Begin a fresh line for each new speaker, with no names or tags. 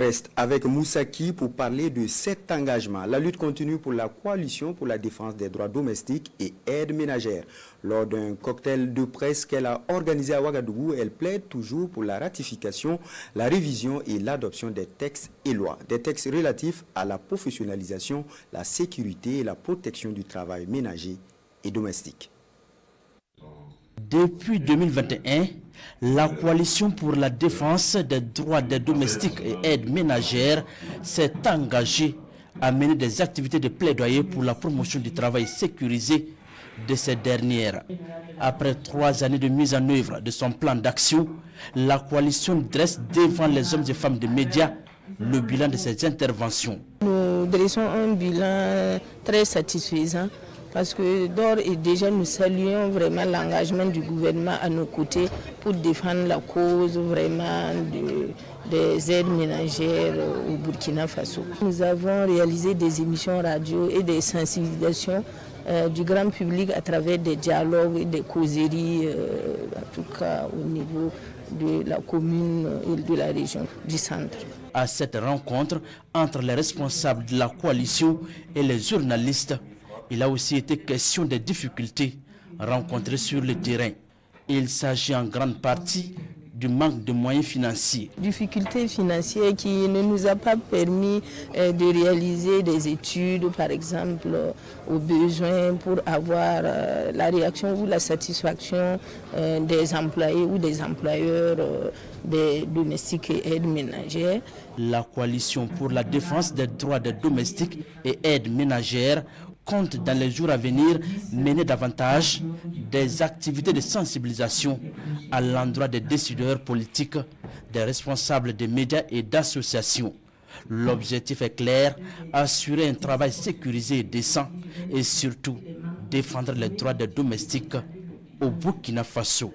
reste avec Moussaki pour parler de cet engagement. La lutte continue pour la coalition pour la défense des droits domestiques et aide ménagère. Lors d'un cocktail de presse qu'elle a organisé à Ouagadougou, elle plaide toujours pour la ratification, la révision et l'adoption des textes et lois. Des textes relatifs à la professionnalisation, la sécurité et la protection du travail ménager et domestique.
Depuis 2021, la coalition pour la défense des droits des domestiques et aides ménagères s'est engagée à mener des activités de plaidoyer pour la promotion du travail sécurisé de ces dernières. Après 3 années de mise en œuvre de son plan d'action, la coalition dresse devant les hommes et femmes des médias le bilan de ses interventions.
Nous dressons un bilan très satisfaisant. Parce que d'ores et déjà, nous saluons vraiment l'engagement du gouvernement à nos côtés pour défendre la cause vraiment des aides ménagères au Burkina Faso. Nous avons réalisé des émissions radio et des sensibilisations du grand public à travers des dialogues et des causeries, en tout cas au niveau de la commune et de la région du centre.
À cette rencontre entre les responsables de la coalition et les journalistes, il a aussi été question des difficultés rencontrées sur le terrain. Il s'agit en grande partie du manque de moyens financiers.
Difficultés financières qui ne nous a pas permis de réaliser des études, par exemple, aux besoins pour avoir la réaction ou la satisfaction des employés ou des employeurs des domestiques et aides ménagères.
La coalition pour la défense des droits des domestiques et aides ménagères compte dans les jours à venir mener davantage des activités de sensibilisation à l'endroit des décideurs politiques, des responsables des médias et d'associations. L'objectif est clair, assurer un travail sécurisé et décent et surtout défendre les droits des domestiques au Burkina Faso.